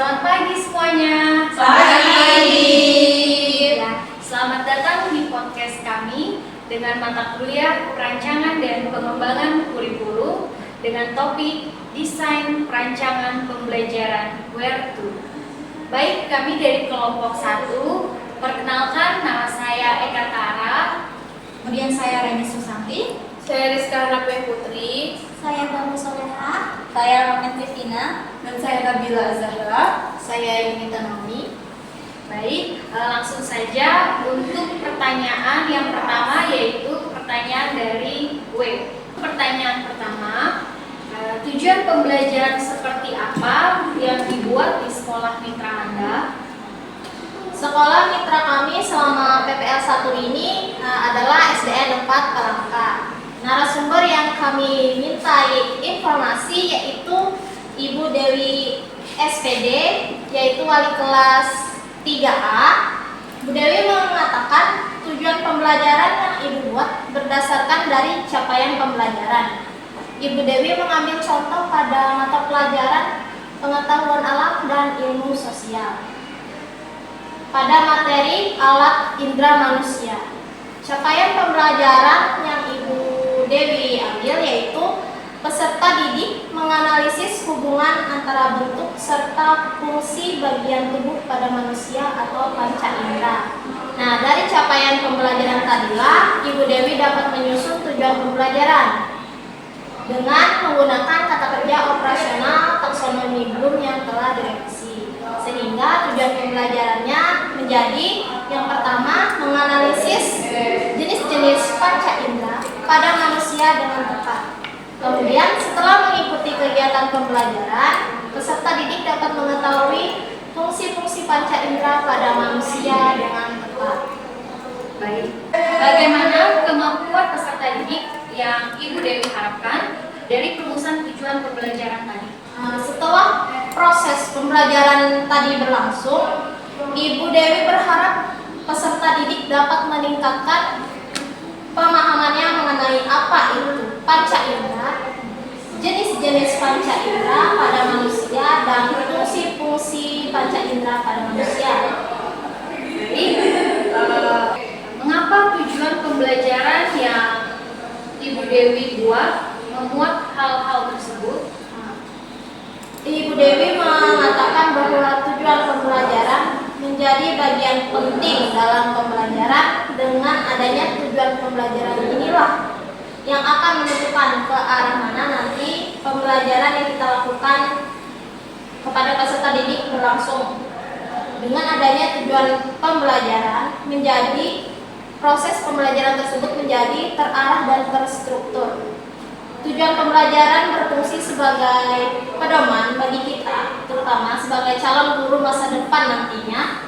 Selamat pagi semuanya. Selamat pagi. Ya, selamat datang di podcast kami dengan mata kuliah perancangan dan pengembangan kurikulum dengan topik desain perancangan pembelajaran Where to. Baik, kami dari kelompok 1. Perkenalkan, nama saya Eka Tara. Kemudian saya Reni Susanti. Saya Rizka Hanape Putri. Saya Bamu Soleha. Saya Romen Kristina. Dan saya Nabila Zahra. Saya Yunita Naomi. Baik, langsung saja untuk pertanyaan yang pertama, yaitu pertanyaan dari web. Pertanyaan pertama, tujuan pembelajaran seperti apa yang dibuat di sekolah mitra Anda? Sekolah mitra kami selama PPL 1 ini adalah SDN 4 Palangka. Narasumber yang kami mintai informasi yaitu Ibu Dewi SPD, yaitu wali kelas 3A. Bu Dewi mengatakan tujuan pembelajaran yang Ibu buat berdasarkan dari capaian pembelajaran. Ibu Dewi mengambil contoh pada mata pelajaran pengetahuan alam dan ilmu sosial pada materi alat indera manusia. Capaian pembelajaran yang Ibu Dewi ambil yaitu peserta didik menganalisis hubungan antara bentuk serta fungsi bagian tubuh pada manusia atau panca indera. Nah, dari capaian pembelajaran tadilah Ibu Dewi dapat menyusun tujuan pembelajaran dengan menggunakan kata kerja operasional taksonomi Bloom yang telah direvisi. Sehingga tujuan pembelajarannya menjadi yang pertama menganalisis jenis-jenis panca indera pada manusia dengan tepat. Kemudian setelah mengikuti kegiatan pembelajaran, peserta didik dapat mengetahui fungsi-fungsi panca indera pada manusia dengan tepat. Baik, bagaimana kemampuan peserta didik yang Ibu Dewi harapkan dari perumusan tujuan pembelajaran tadi? Setelah proses pembelajaran tadi berlangsung, Ibu Dewi berharap peserta didik dapat meningkatkan pemahamannya mengenai apa itu panca indera, jenis-jenis panca indera pada manusia, dan fungsi-fungsi panca indera pada manusia. Jadi, mengapa tujuan pembelajaran yang Ibu Dewi buat memuat hal-hal tersebut? Ibu Dewi mengatakan bahwa tujuan pembelajaran menjadi bagian penting dalam pembelajaran. Dengan adanya tujuan pembelajaran inilah yang akan menentukan ke arah mana nanti pembelajaran yang kita lakukan kepada peserta didik berlangsung. Dengan adanya tujuan pembelajaran menjadi proses pembelajaran tersebut menjadi terarah dan terstruktur. Tujuan pembelajaran berfungsi sebagai pedoman bagi kita, terutama sebagai calon guru masa depan nantinya.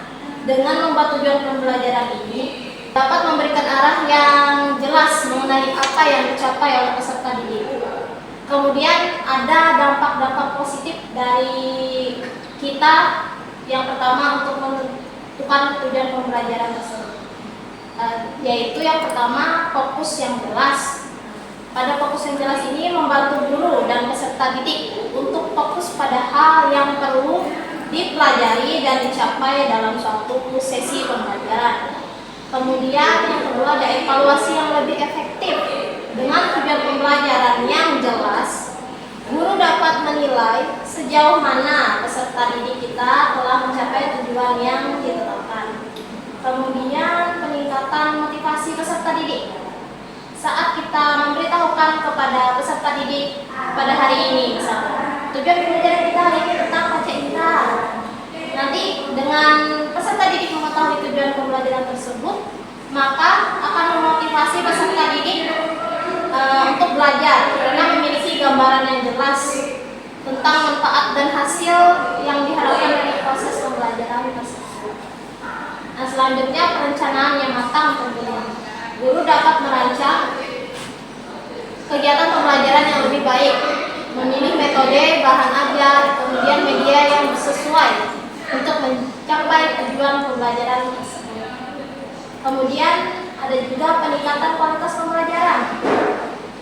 Dengan membuat tujuan pembelajaran ini dapat memberikan arah yang jelas mengenai apa yang dicapai oleh peserta didik. Kemudian ada dampak-dampak positif dari kita. Yang pertama untuk menentukan tujuan pembelajaran tersebut, yaitu yang pertama fokus yang jelas. Pada fokus yang jelas ini membantu guru dan peserta didik untuk fokus pada hal yang perlu dipelajari dan dicapai dalam suatu sesi pembelajaran. Kemudian yang kedua ada evaluasi yang lebih efektif. Dengan tujuan pembelajaran yang jelas, guru dapat menilai sejauh mana peserta didik kita telah mencapai tujuan yang ditetapkan. Kemudian peningkatan motivasi peserta didik. Saat kita memberitahukan kepada peserta didik pada hari ini, misalnya tujuan pembelajaran kita hari ini tentang panca indera. Nanti dengan peserta didik mengetahui tujuan pembelajaran tersebut, maka akan memotivasi peserta didik untuk belajar karena memiliki gambaran yang jelas tentang manfaat dan hasil yang diharapkan dari proses pembelajaran tersebut. Nah, selanjutnya perencanaan yang matang tentunya. Guru dapat merancang kegiatan pembelajaran yang lebih baik, memilih metode, bahan ajar, kemudian media yang sesuai untuk mencapai tujuan pembelajaran tersebut. Kemudian ada juga peningkatan kualitas pembelajaran.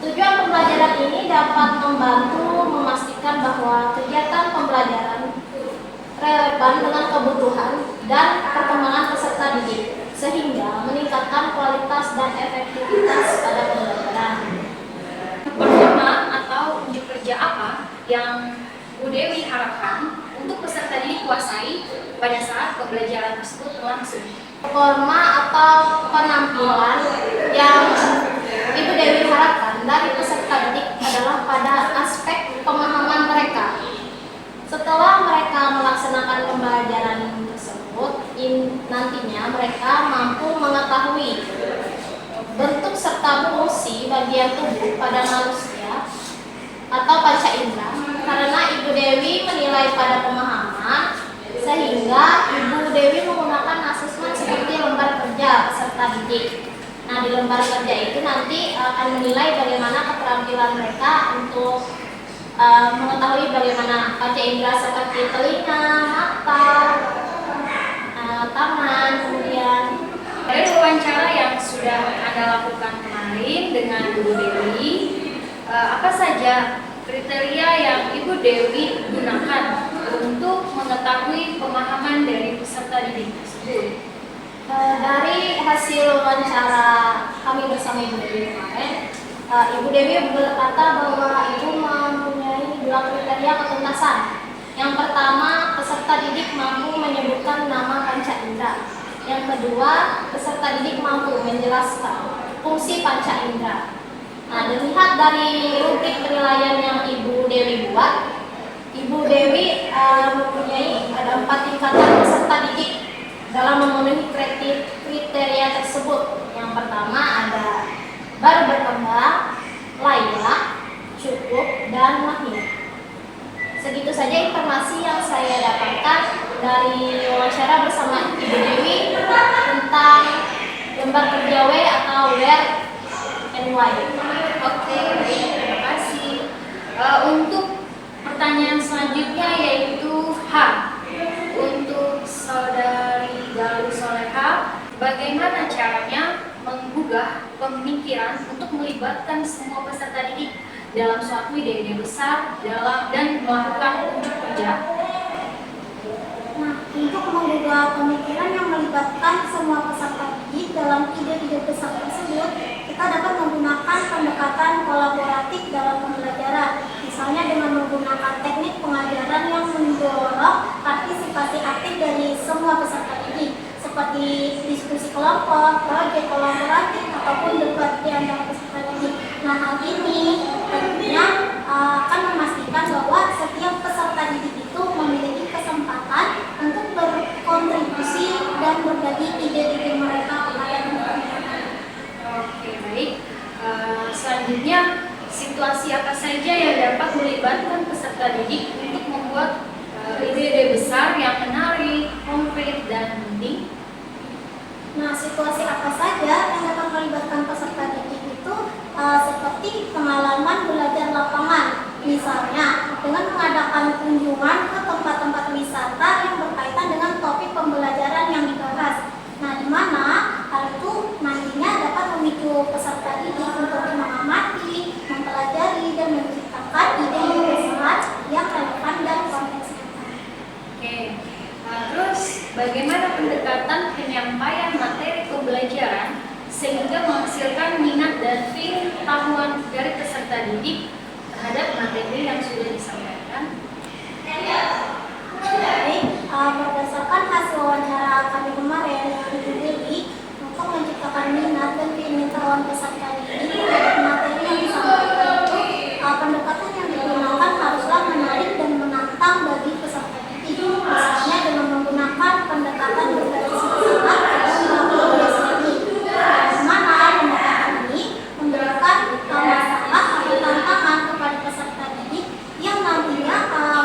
Tujuan pembelajaran ini dapat membantu memastikan bahwa kegiatan pembelajaran relevan dengan kebutuhan dan perkembangan peserta didik, sehingga meningkatkan kualitas dan efektivitas pada pembelajaran. Performa atau unjuk kerja apa yang Bu Dewi harapkan untuk peserta didik kuasai pada saat pembelajaran tersebut berlangsung? Performa atau penampilan yang Ibu Dewi harapkan dari peserta didik adalah pada aspek pemahaman mereka. Setelah mereka melaksanakan pembelajaran tersebut, nantinya mereka mampu mengetahui bentuk serta fungsi bagian tubuh pada manusia atau panca indera, karena Ibu Dewi menilai pada pemahaman, sehingga Ibu Dewi menggunakan asesmen seperti lembar kerja peserta didik. Nah, di lembar kerja itu nanti akan menilai bagaimana keterampilan mereka untuk mengetahui bagaimana panca indera seperti telinga, mata, tangan, kemudian Dari wawancara yang sudah Anda lakukan kemarin dengan Bu Dewi, apa saja kriteria yang Ibu Dewi gunakan untuk mengetahui pemahaman dari peserta didik tersebut? dari hasil wawancara kami bersama Ibu Dewi kemarin, Ibu Dewi berkata bahwa Ibu mempunyai 2 kriteria ketuntasan. Yang pertama, peserta didik mampu menyebutkan nama panca indera. Yang kedua, peserta didik mampu menjelaskan fungsi panca indera. Nah, dilihat dari rubrik penilaian yang Ibu Dewi buat, Ibu Dewi mempunyai ada 4 tingkatan peserta didik dalam memenuhi kriteria tersebut. Yang pertama ada baru berkembang, layak, cukup, dan mahir. Segitu saja informasi yang saya dapatkan dari wawancara bersama Ibu Dewi tentang lembar kerja W atau Where and Why. Oke, baik, terima kasih. Untuk pertanyaan selanjutnya yaitu H. Untuk Saudari Galuh Soleha, bagaimana caranya menggugah pemikiran untuk melibatkan semua peserta didik dalam suatu ide-ide besar dan melakukan unjuk kerja? Nah, untuk menggugah pemikiran yang melibatkan semua peserta didik dalam ide-ide besar tersebut, kita dapat menggunakan pendekatan kolaboratif dalam pembelajaran. Misalnya dengan menggunakan teknik pengajaran yang mendorong partisipasi aktif dari semua peserta didik, seperti diskusi kelompok, proyek kolaboratif, ataupun debat di antara peserta didik. Nah, hal ini tentunya akan memastikan bahwa setiap peserta didik itu memiliki kesempatan untuk berkontribusi dan berbagi ide-ide mereka kepada teman-teman. Oke, baik. Selanjutnya, situasi apa saja yang dapat melibatkan peserta didik untuk membuat ide-ide besar yang menarik, konkret, dan penting? Nah, situasi apa saja yang dapat melibatkan peserta didik itu seperti pengalaman belajar lapangan, misalnya dengan mengadakan kunjungan ke tempat-tempat wisata yang berkaitan dengan topik pembelajaran yang dibahas. Nah, di mana hal itu nantinya dapat memicu peserta didik untuk mengamati, mempelajari, dan menciptakan ide-ide besar yang relevan dan kontekstual. Oke. Terus, bagaimana pendekatan penyampaian materi pembelajaran sehingga menghasilkan minat dan pengetahuan dari peserta didik terhadap materi yang sudah disampaikan? Baik, berdasarkan hasil wawancara kami kemarin dengan Ibu Dewi, untuk menciptakan minat dan pengetahuan peserta didik terhadap materi yang disampaikan itu, pendekatan yang digunakan haruslah menarik dan menantang bagi peserta didik. Misalnya dengan menggunakan pendekatan berbasis masalah dan melakukan di mana pendekatan ini memberikan masalah atau tantangan kepada peserta didik yang nantinya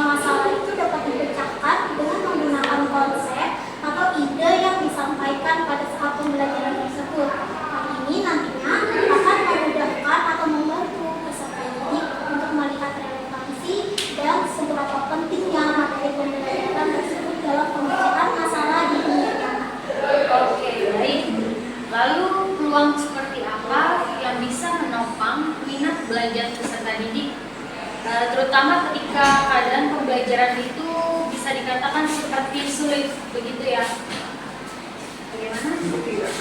masalah itu dapat dipecahkan dengan menggunakan konsep atau ide yang disampaikan pada saat pembelajaran tersebut. Hal ini nantinya akan memudahkan atau membantu peserta didik untuk melihat relevansi dan seberapa pentingnya materi pembelajaran tersebut dalam pembacaan masalah di dunia nyata. Oke, baik. Lalu, peluang seperti apa yang bisa menopang minat belajar peserta didik, terutama ketika keadaan pembelajaran itu bisa bisa dikatakan seperti sulit, begitu ya? Bagaimana?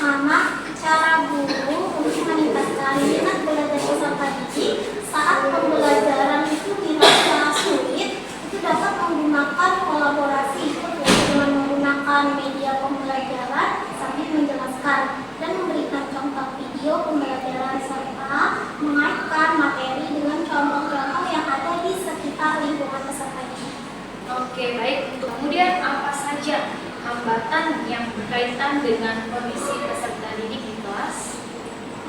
Anak, cara guru untuk meningkatkan minat belajar peserta didik saat pembelajaran itu dirasa sulit, itu dapat menggunakan kolaborasi, yaitu dengan menggunakan media pembelajaran sambil menjelaskan dan memberikan contoh video pembelajaran serta mengaitkan materi dengan contoh-contoh yang ada di sekitar lingkungan peserta didik. Oke, baik. Kemudian apa saja hambatan yang berkaitan dengan kondisi peserta didik di kelas?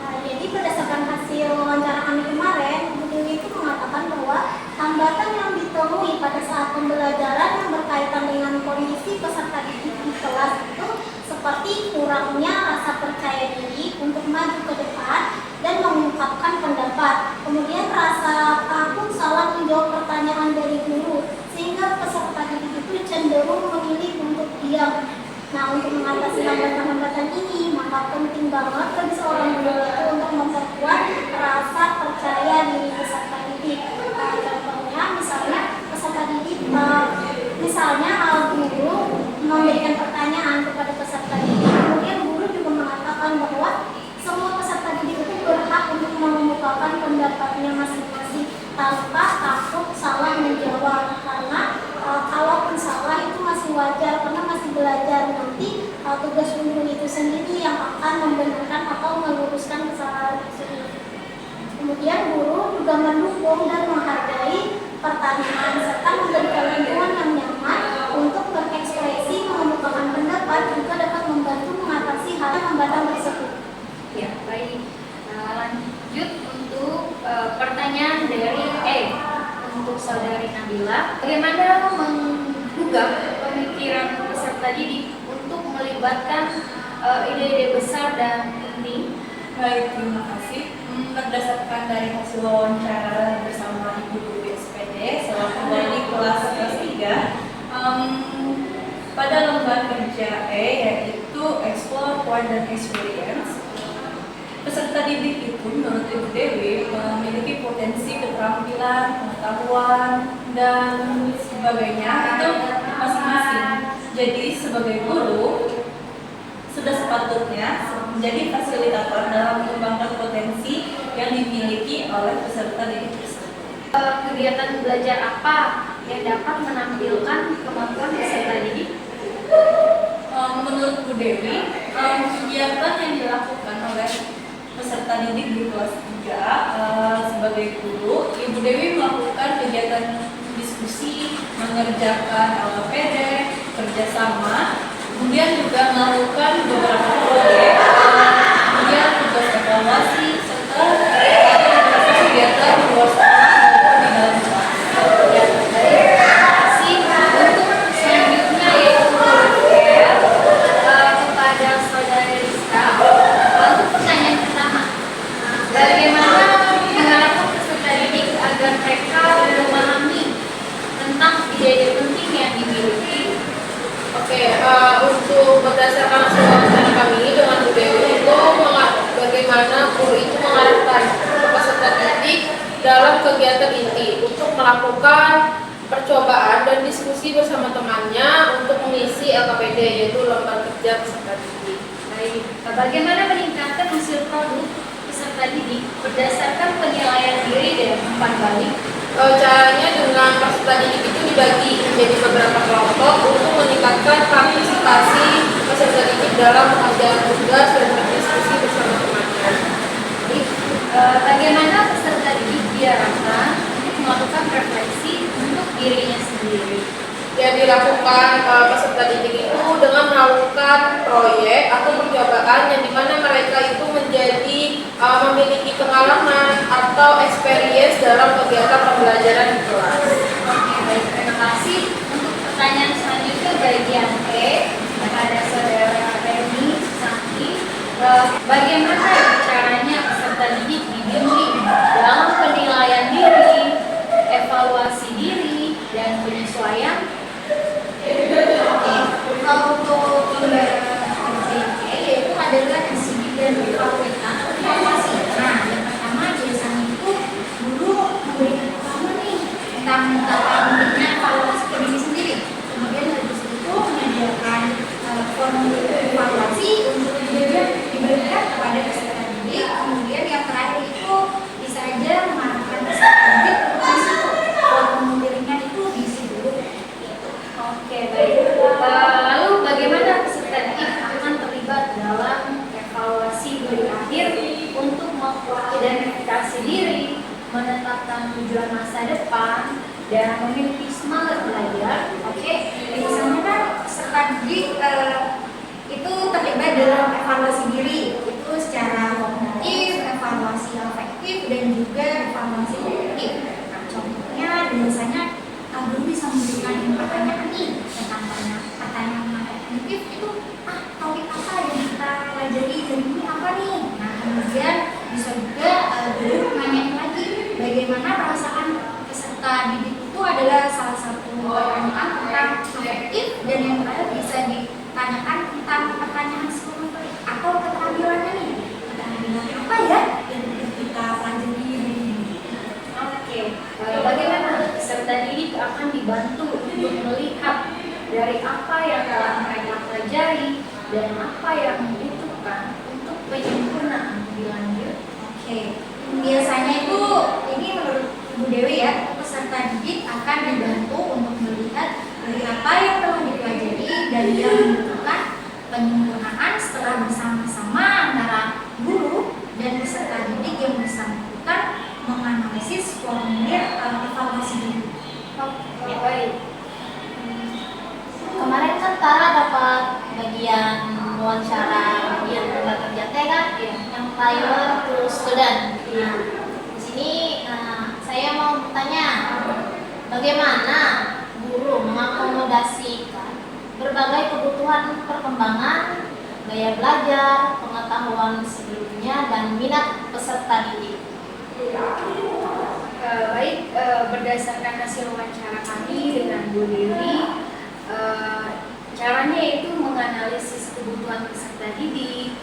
Nah, jadi berdasarkan hasil wawancara kami kemarin, Bu Dewi itu mengatakan bahwa hambatan yang ditemui pada saat pembelajaran yang berkaitan dengan kondisi peserta didik di kelas itu seperti kurangnya rasa percaya diri untuk maju ke depan dan mengungkapkan pendapat, kemudian rasa takut salah menjawab pertanyaan dari guru, sehingga peserta didik itu cenderung memilih untuk diam. Nah, untuk mengatasi hambatan-hambatan ini, maka penting banget bagi seorang guru itu untuk memperkuat rasa percaya diri peserta didik. Nah, contohnya, misalnya peserta didik, misalnya guru memberikan pertanyaan kepada peserta didik, kemudian guru juga mengatakan bahwa semua peserta didik itu berhak untuk mengemukakan pendapatnya masing-masing tanpa takut salah menjawab, karena kalaupun salah itu masih wajar karena masih belajar. Nanti tugas guru itu sendiri yang akan membenarkan atau meluruskan kesalahan tersebut. Kemudian guru juga mendukung dan menghargai pertanyaan serta memberikan lingkungan yang nyaman untuk berekspresi, mengemukakan pendapat, juga dapat membantu mengatasi hal hambatan tersebut. Ya, baik. Lanjut untuk pertanyaan dari untuk saudari Nabila. Bagaimana menggugah pemikiran peserta didik untuk melibatkan ide-ide besar dan penting? Baik, terima kasih. Berdasarkan dari hasil wawancara bersama Ibu Guru SPD selaku dari kelas 3, pada lembar kerja yaitu Explore Further Experience, peserta didik itu menurut Ibu Dewi memiliki potensi keterampilan, pengetahuan, dan sebagainya itu masing-masing. Jadi sebagai guru sudah sepatutnya menjadi fasilitator dalam mengembangkan potensi yang dimiliki oleh peserta didik tersebut. Kegiatan belajar apa yang dapat menampilkan kemampuan peserta didik? Menurut Bu Dewi, kegiatan yang dilakukan oleh peserta didik di kelas 3 sebagai guru, Ibu Dewi melakukan kegiatan diskusi, mengerjakan LKPD, kerjasama, kemudian juga melakukan beberapa proyek, kemudian tugas evaluasi, serta beberapa kegiatan di luar sekolah maupun di dalam kelas. Ya, baik. Terima kasih. Untuk selanjutnya yaitu kepada saudara Rizka. Untuk pertanyaan pertama, bagaimana mengarahkan peserta didik agar mereka memahami tentang ide-ide penting yang dimiliki? Oke, untuk berdasarkan hasil wawancara kami dengan Bu Dewi itu bagaimana guru itu mengarahkan peserta didik dalam kegiatan inti untuk melakukan percobaan dan diskusi bersama temannya untuk mengisi LKPD, yaitu lembar kerja peserta didik. Baik. Bagaimana meningkatkan hasil produk peserta didik berdasarkan penilaian diri dan umpan balik? Caranya dengan peserta didik itu dibagi menjadi beberapa kelompok untuk meningkatkan partisipasi peserta didik dalam pengerjaan tugas dan berdiskusi bersama temannya. Baik. Bagaimana peserta didik diarahkan untuk melakukan refleksi untuk dirinya sendiri? Yang dilakukan peserta didik itu dengan melakukan proyek atau percobaan yang dimana mereka itu menjadi memiliki pengalaman atau experience dalam kegiatan pembelajaran di kelas. Oke, baik. Terima kasih. Untuk pertanyaan selanjutnya bagian kepada saudara Reni Sakti. Bagaimana caranya peserta didik dibimbing dalam penilaian diri, evaluasi diri, dan penyesuaian? Untuk yaitu adalah disiplin dan evaluasi. Nah, yang pertama biasanya itu guru memberikan pertama nih tujuan masa depan dan memiliki semangat belajar. Oke, misalnya kan peserta didik itu terlibat dalam evaluasi diri, itu secara kognitif, evaluasi afektif, dan juga evaluasi kognitif. Nah, contohnya biasanya guru bisa memberikan pertanyaan nih tentang pertanyaan kognitif itu, topik apa yang kita pelajari dari ini apa nih? Nah, kemudian bisa juga guru nanya lagi bagaimana perasaan peserta didik itu adalah salah satu pertanyaan tentang afektif, dan yang terakhir bisa ditanyakan tentang pertanyaan psikomotorik atau keterampilannya nih. Keterampilan apa ya yang kita pelajari hari ini? Oke, bagaimana peserta didik akan dibantu untuk melihat dari apa yang telah mereka pelajari dan apa yang dibutuhkan untuk penyempurnaan lebih lanjut. Oke, biasanya itu ini menurut Ibu Dewi ya, peserta didik akan dibantu untuk melihat dari apa yang telah dipelajari dan yang membutuhkan penyempurnaan setelah bersama-sama antara guru dan peserta didik yang bersangkutan menganalisis formulir evaluasi diri. Oke, baik. Kemarin kan Tara dapat bagian wawancara bagian tenaga kerja T kan, yang prior to student. Nah, di sini saya mau bertanya, bagaimana guru mengakomodasikan berbagai kebutuhan perkembangan, gaya belajar, pengetahuan sebelumnya, dan minat peserta didik. Baik, berdasarkan hasil wawancara kami dengan Bu Dewi, caranya itu menganalisis kebutuhan peserta didik,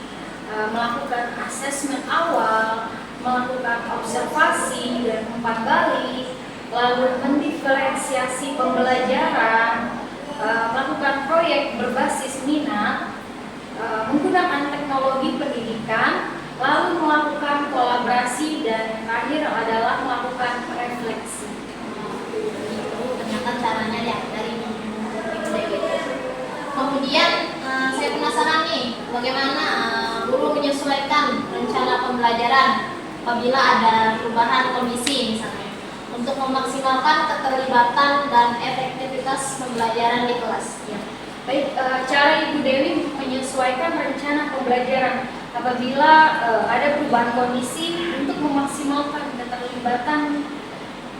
melakukan asesmen awal, melakukan observasi dan umpan balik, lalu mendiferensiasi pembelajaran, melakukan proyek berbasis minat, menggunakan teknologi pendidikan, lalu melakukan kolaborasi, dan yang terakhir adalah melakukan refleksi. Ternyata caranya ya dari Ibu Dewi. Kemudian saya penasaran nih, bagaimana guru menyesuaikan rencana pembelajaran apabila ada perubahan kondisi misalnya, untuk memaksimalkan keterlibatan dan efektivitas pembelajaran di kelas. Ya. Baik, cara Ibu Dewi menyesuaikan rencana pembelajaran apabila ada perubahan kondisi untuk memaksimalkan keterlibatan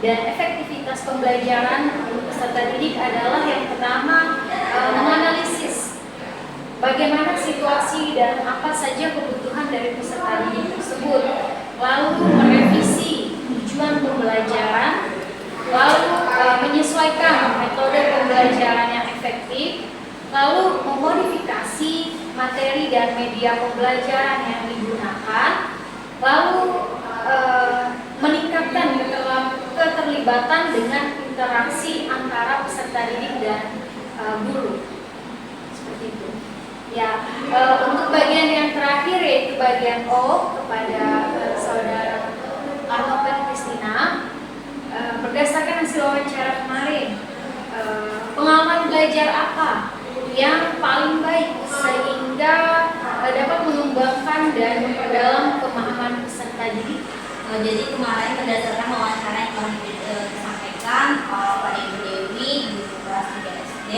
dan efektivitas pembelajaran peserta didik adalah yang pertama, menganalisis bagaimana situasi dan apa saja kebutuhan dari peserta didik tersebut, lalu merevisi tujuan pembelajaran, lalu menyesuaikan metode pembelajaran yang efektif, lalu memodifikasi materi dan media pembelajaran yang digunakan, lalu meningkatkan keterlibatan dengan interaksi antara peserta didik dan guru. Seperti itu. Ya, untuk bagian yang terakhir yaitu bagian O kepada saudara Arnopen Kristina, berdasarkan hasil wawancara kemarin, pengalaman belajar apa yang paling baik sehingga dapat mengembangkan dan memperdalam pemahaman peserta didik? Jadi kemarin berdasarkan wawancara yang telah disampaikan pada Ibu Dewi di kelas 3 SD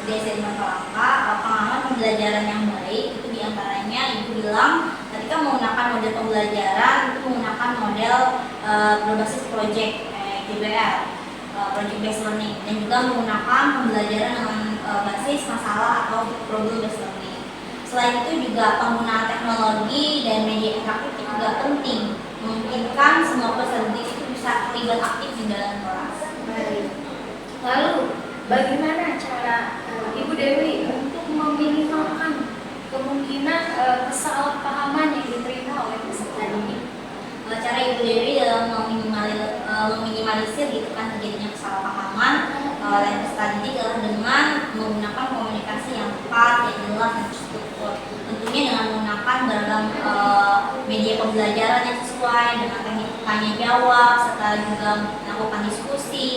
di SMA Kelangka, pengalaman pembelajaran yang baik itu diantaranya Ibu bilang ketika menggunakan model pembelajaran itu menggunakan model berbasis project PBL, project based learning, dan juga menggunakan pembelajaran dengan basis masalah atau problem based learning. Selain itu juga penggunaan teknologi dan media interaktif juga penting, memungkinkan semua peserta itu bisa terlibat aktif di dalam kelas. Baik. Lalu bagaimana cara Ibu Dewi untuk meminimalkan kemungkinan kesalahpahaman yang diterima oleh peserta didik? Cara Ibu Dewi dalam meminimalisir gitu kan terjadinya kesalahpahaman oleh peserta didik adalah dengan menggunakan komunikasi yang tepat, yang jelas, dan terstruktur. Tentunya dengan menggunakan beragam media pembelajaran yang sesuai dengan teknik tanya jawab serta juga melakukan diskusi.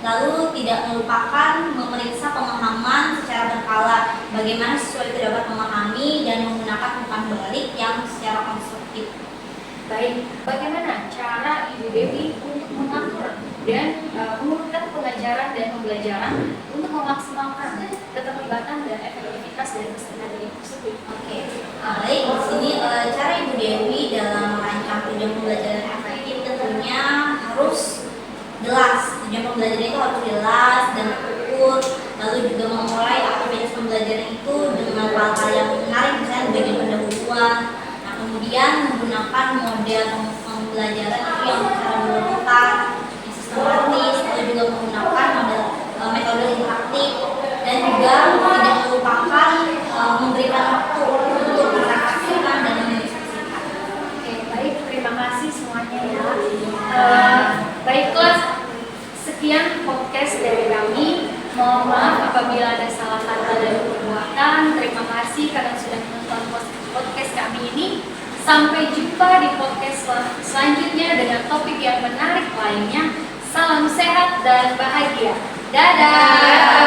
Lalu tidak melupakan memeriksa pemahaman secara berkala, bagaimana siswa itu dapat memahami dan menggunakan umpan balik yang secara konstruktif. Baik, bagaimana cara Ibu Dewi untuk mengatur dan mengurutkan pengajaran dan pembelajaran untuk memaksimalkan keterlibatan dan efektivitas dari peserta didik tersebut. Oke, baik. Di sini cara Ibu Dewi dalam merancang tujuan pembelajaran efektif tentunya harus jelas. Tujuan pembelajaran itu harus jelas dan terukur. Lalu juga memulai aktivitas pembelajaran itu dengan hal-hal yang menarik, misalnya bagian pendahuluan. Nah, kemudian menggunakan model pembelajaran itu yang secara berurutan, yang sistematis, lalu juga menggunakan metode interaktif, dan juga tidak melupakan memberikan waktu untuk merefleksikan dan mendiskusikan. Oke, baik, terima kasih semuanya ya. Baiklah, sekian podcast dari kami. Mohon maaf apabila ada salah kata dan perbuatan. Terima kasih karena sudah menonton podcast kami ini. Sampai jumpa di podcast selanjutnya dengan topik yang menarik lainnya. Salam sehat dan bahagia. Dadah.